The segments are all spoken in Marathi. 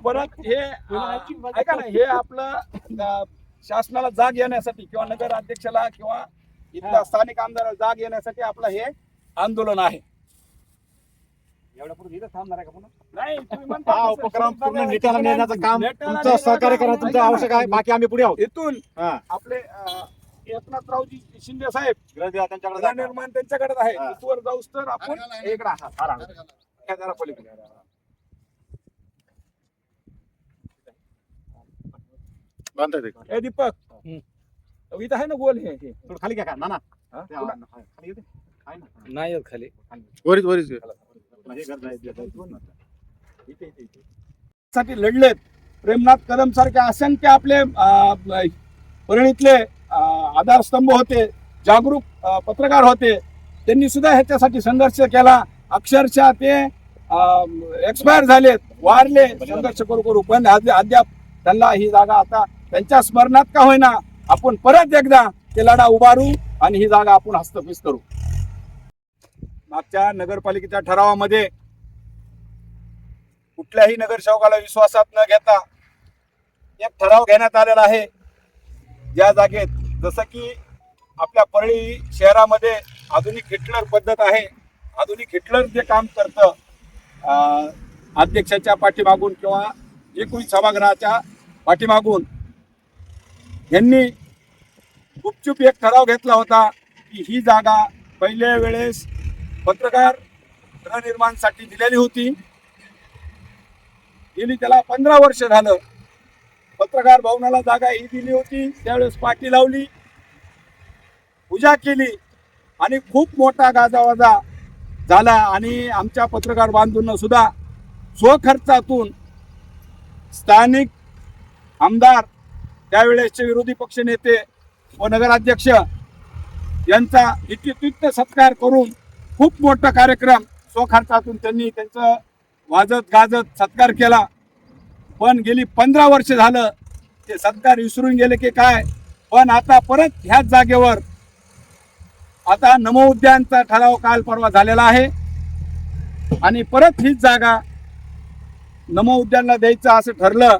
परत हे ऐका ना, हे आपलं शासनाला जाग येण्यासाठी किंवा नगर अध्यक्षाला किंवा इथल्या स्थानिक आमदाराला जाग येण्यासाठी आपलं हे आंदोलन आहे. एवढ्यापुढे इथं थांबणार आहे का पुन्हा? नाही, तुम्ही म्हणता हा तसं. उपक्रम पूर्ण निकाला नेण्याचं काम नेटाला तुमचं सहकार्य करणं तुमचं आवश्यक आहे. बाकी आम्ही पुढे आहोत. इथून हा आपले एकनाथरावजी शिंदे साहेब त्यांच्याकडे गृहनिर्माण त्यांच्याकडे आहे. हा. तिथवर जाऊस तर आपण इकडे जरा पलीकडे ए दीपक इथं आहे ना गोल हे थोडं खाली घ्या का ना ना हा? खाली येते आहे ना नाही येत खाली. वरीच वरीच साठी लढलेत. प्रेमनाथ कदम सारखे असंख्य आपले परळीतले आधारस्तंभ होते, जागरूक पत्रकार होते. त्यांनी सुद्धा ह्याच्यासाठी संघर्ष केला. अक्षरशः ते एक्सपायर झालेत, वारले संघर्ष करू करू, पण अद्याप त्यांना ही जागा आता त्यांच्या स्मरणात का होईना आपण परत एकदा ते लढा उभारू आणि ही जागा आपण हस्तगत करू. मागच्या नगरपालिकेच्या ठरावामध्ये कुठल्याही नगरसेवकाला विश्वासात न घेता एक ठराव घेण्यात आलेला आहे. ज्या जागेत जसं की आपल्या परळी शहरामध्ये आधुनिक हिटलर पद्धत आहे, आधुनिक हिटलर जे काम करतं अध्यक्षाच्या पाठीमागून किंवा एकूण सभागृहाच्या पाठीमागून, यांनी गुपचूप एक ठराव घेतला होता की ही जागा पहिल्या वेळेस पत्रकार गृहनिर्माणसाठी दिलेली होती. गेली त्याला 15 वर्ष झालं. पत्रकार भवनाला जागा ही दिली होती, त्यावेळेस पाठी लावली, पूजा केली आणि खूप मोठा गाजावाजा झाला. आणि आमच्या पत्रकार बांधूंना सुद्धा स्वखर्चातून स्थानिक आमदार, त्यावेळेसचे विरोधी पक्ष नेते व नगराध्यक्ष यांचा इत्युक्त सत्कार करून खूप मोठा कार्यक्रम स्वखर्चातून त्यांनी त्यांचं वाजत गाजत सत्कार केला. पण गेली 15 वर्ष झालं ते सत्कार विसरून गेले की काय. पण आता परत ह्याच जागेवर आता नमो उद्यानचा ठराव काल परवा झालेला आहे आणि परत हीच जागा नमो उद्यानला द्यायचं असं ठरलं.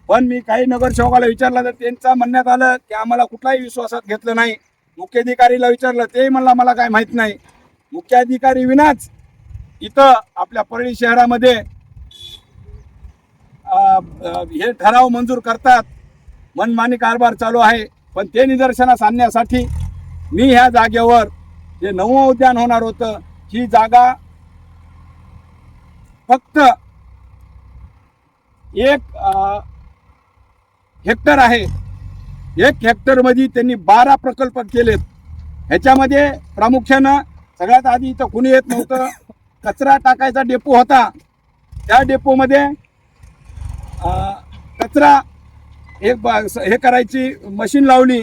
पण मी काही नगरसेवकाला विचारलं तर त्यांचं म्हणण्यात आलं की आम्हाला कुठलाही विश्वासात घेतलं नाही. मुख्याधिकारीला विचारलं, ते म्हणला मला काय माहीत नाही. मुख्याधिकारी विनाच इथं आपल्या परळी शहरामध्ये हे ठराव मंजूर करतात. मनमानी कारभार चालू आहे. पण ते निदर्शनास आणण्यासाठी मी ह्या जागेवर जे नवं उद्यान होणार होतं, ही जागा फक्त 1 हेक्टर आहे. 1 हेक्टरमध्ये त्यांनी 12 प्रकल्प केलेत. ह्याच्यामध्ये प्रामुख्यानं सगळ्यात आधी इथं कुणी येत नव्हतं, कचरा टाकायचा डेपो होता. त्या डेपोमध्ये कचरा हे करायची मशीन लावली,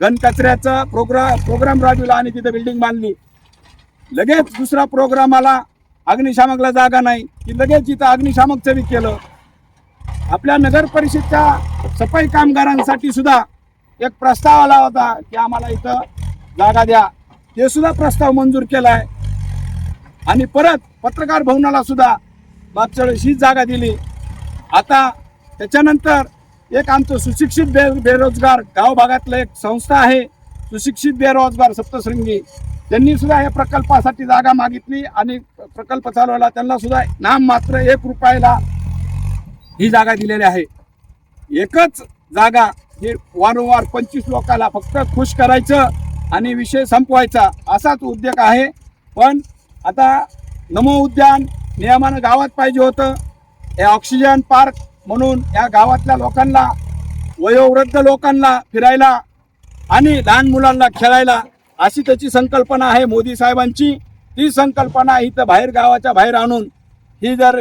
घनकचऱ्याचा प्रोग्राम राबविला आणि तिथं बिल्डिंग बांधली. लगेच दुसरा प्रोग्राम आला, अग्निशामकला जागा नाही की लगेच इथं अग्निशामकचं बी केलं. आपल्या नगर परिषदच्या सफाई कामगारांसाठी सुद्धा एक प्रस्ताव आला होता की आम्हाला इथं जागा द्या, ते सुद्धा प्रस्ताव मंजूर केला आहे. आणि परत पत्रकार भवनाला सुद्धा मागच्या वेळेस हीच जागा दिली. आता त्याच्यानंतर एक आमचं सुशिक्षित बेरोजगार गाव भागातलं एक संस्था आहे, सुशिक्षित बेरोजगार सप्तशृंगी, त्यांनी सुद्धा या प्रकल्पासाठी जागा मागितली आणि प्रकल्प चालवला. त्यांना सुद्धा नाममात्र 1 रुपयाला ही जागा दिलेली आहे. एकच जागा हे वारंवार 25 लोकांना फक्त खुश करायचं आणि विषय संपवायचा असाच उद्योग आहे. पण आता नमो उद्यान नियमानं गावात पाहिजे होतं. हे ऑक्सिजन पार्क म्हणून या गावातल्या लोकांना, वयोवृद्ध लोकांना फिरायला आणि लहान मुलांना खेळायला अशी त्याची संकल्पना आहे मोदी साहेबांची. ती संकल्पना इथं बाहेर गावाच्या बाहेर आणून ही जर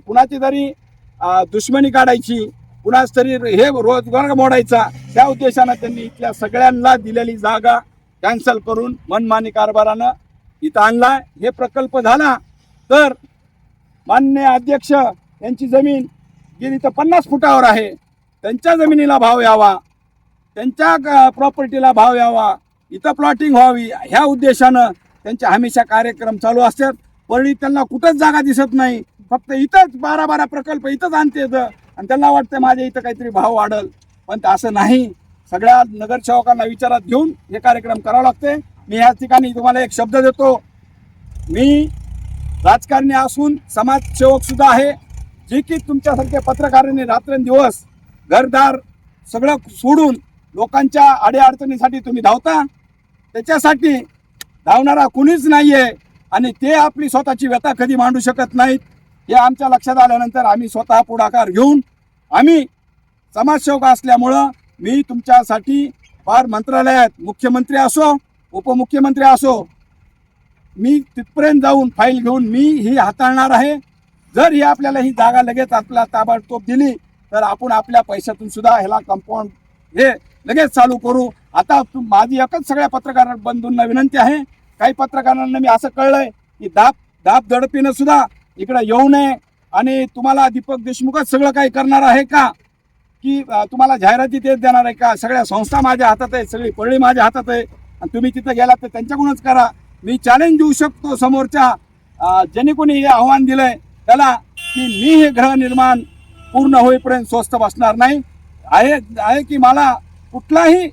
कुणाची तरी दुश्मनी काढायची, कुणाच तरी हे रोजगार मोडायचा, त्या उद्देशानं त्यांनी इथल्या सगळ्यांना दिलेली जागा कॅन्सल करून मनमानी कारभारानं इथं आणला. हे प्रकल्प झाला तर माननीय अध्यक्ष यांची जमीन गेली तर 50 फुटावर आहे. त्यांच्या जमिनीला भाव यावा, त्यांच्या प्रॉपर्टीला भाव यावा, इथं प्लॉटिंग व्हावी, ह्या उद्देशानं त्यांचे हमेशा कार्यक्रम चालू असतात. परळी त्यांना कुठंच जागा दिसत नाही, फक्त इथंच 12 प्रकल्प इथंच आणते येतं आणि त्यांना वाटतं माझ्या इथं काहीतरी भाव वाढल, पण असं नाही. सगळ्या नगरसेवकांना विचारात घेऊन हे कार्यक्रम करावं लागते. मी या ठिकाणी तुम्हाला एक शब्द देतो, मी राजकारणी असून समाजसेवक सुद्धा आहे. जे की तुमच्यासारख्या पत्रकारांनी रात्रंदिवस घरदार सगळं सोडून लोकांच्या अडीअडचणीसाठी तुम्ही धावता, त्याच्यासाठी धावणारा कुणीच नाहीये आणि ते आपली स्वतःची व्यथा कधी मांडू शकत नाहीत. हे आमच्या लक्षात आल्यानंतर आम्ही स्वतः पुढाकार घेऊन, आम्ही समाजसेवक असल्यामुळं मी तुमच्यासाठी फार मंत्रालयात मुख्यमंत्री असो उपमुख्यमंत्री असो, मी तिथपर्यंत जाऊन फाईल घेऊन मी ही हाताळणार आहे. जर ही आपल्याला ही जागा लगेच आपल्याला ताबडतोब दिली तर आपण आपल्या पैशातून सुद्धा ह्याला कंपाऊंड हे लगेच चालू करू. आता माझी एकच सगळ्या पत्रकार बंधूंना विनंती आहे, काही पत्रकारांना मी असं कळलंय की दाब दडपीनं सुद्धा इकडे येऊ नये आणि तुम्हाला दीपक देशमुखच सगळं काही करणार आहे का, की तुम्हाला जाहिराती तेच देणार आहे का? सगळ्या संस्था माझ्या हातात आहे, सगळी परळी माझ्या हातात आहे आणि तुम्ही तिथं गेलात तर त्यांच्याकडूनच करा. मी चॅलेंज देऊ शकतो समोरच्या ज्यांनी कोणी हे आव्हान दिलंय त्याला, की मी हे गृहनिर्माण पूर्ण होईपर्यंत स्वस्थ बसणार नाही. आहे की मला कुठलाही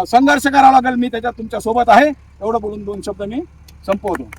संघर्ष करावा लागेल, मी त्याच्यात तुमच्या सोबत आहे. एवढं बोलून 2 शब्द मी संपवतो.